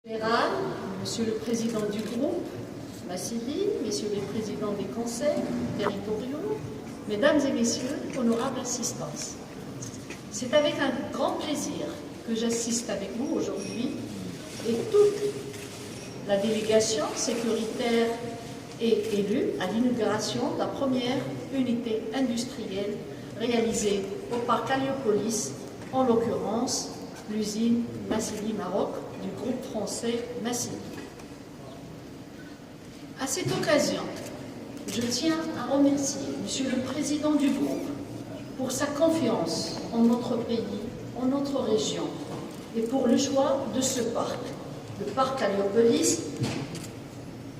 Général, Monsieur le Président du groupe, Massili, Messieurs les Présidents des conseils territoriaux, Mesdames et Messieurs, honorables assistants. C'est avec un grand plaisir que j'assiste avec vous aujourd'hui et toute la délégation sécuritaire est élue à l'inauguration de la première unité industrielle réalisée au parc Héliopolis, en l'occurrence l'usine Massili Maroc du groupe français Massili. À cette occasion, je tiens à remercier Monsieur le Président du groupe pour sa confiance en notre pays, en notre région, et pour le choix de ce parc, le parc Héliopolis.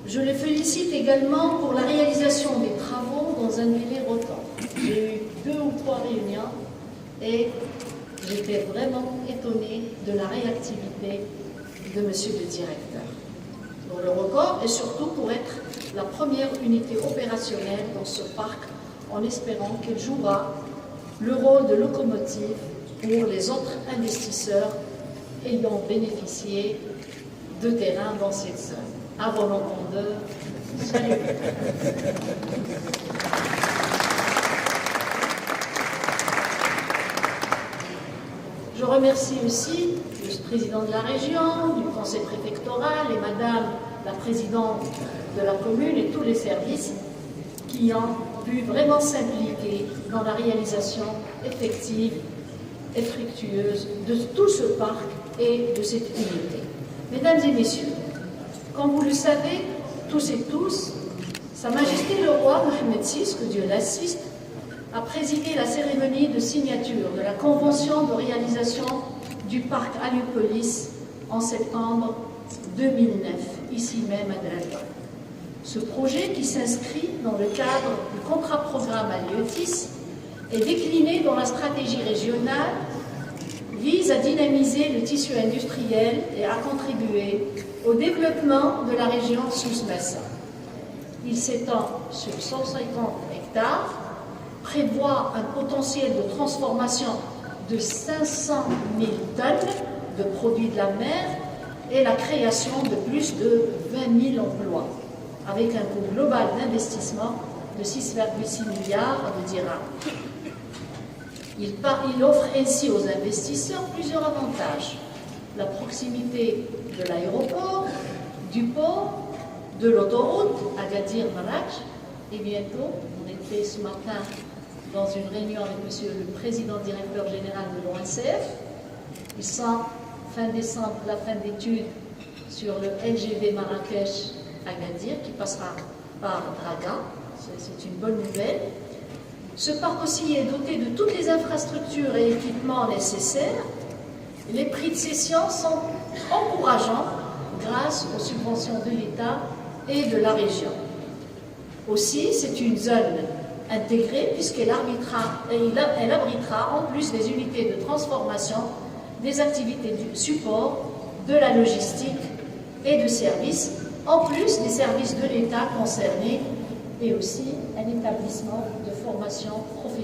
Je le félicite également pour la réalisation des travaux dans un délai record. J'ai eu 2 ou 3 réunions et j'étais vraiment étonnée de la réactivité de Monsieur le Directeur. Dans le record et surtout pour être la première unité opérationnelle dans ce parc, en espérant qu'elle jouera le rôle de locomotive pour les autres investisseurs ayant bénéficié de terrain dans cette zone. À vos entendeurs, salut. Je remercie aussi le président de la région, du conseil préfectoral et madame la présidente de la commune et tous les services qui ont pu vraiment s'impliquer dans la réalisation effective et fructueuse de tout ce parc et de cette unité. Mesdames et messieurs, comme vous le savez, tous et tous, Sa Majesté le roi Mohammed VI, que Dieu l'assiste, a présidé la cérémonie de signature de la convention de réalisation du parc Héliopolis en septembre 2009, ici même à Draga. Ce projet, qui s'inscrit dans le cadre du contrat-programme Héliotis, est décliné dans la stratégie régionale, vise à dynamiser le tissu industriel et à contribuer au développement de la région Souss-Massa. Il s'étend sur 150 hectares, prévoit un potentiel de transformation de 500 000 tonnes de produits de la mer et la création de plus de 20 000 emplois, avec un coût global d'investissement de 6,6 milliards de dirhams. Il offre ainsi aux investisseurs plusieurs avantages: la proximité de l'aéroport, du port, de l'autoroute Agadir-Marrakech, et bientôt, on était ce matin dans une réunion avec Monsieur le Président directeur général de l'ONCF. Ils sont fin décembre la fin d'études sur le LGV Marrakech-Agadir qui passera par Draga. C'est une bonne nouvelle. Ce parc aussi est doté de toutes les infrastructures et équipements nécessaires. Les prix de cession sont encourageants grâce aux subventions de l'État et de la région. Aussi, c'est une zone intégrée puisqu'elle abritera en plus des unités de transformation, des activités du support, de la logistique et de services, en plus des services de l'État concernés, et aussi un établissement de formation professionnelle.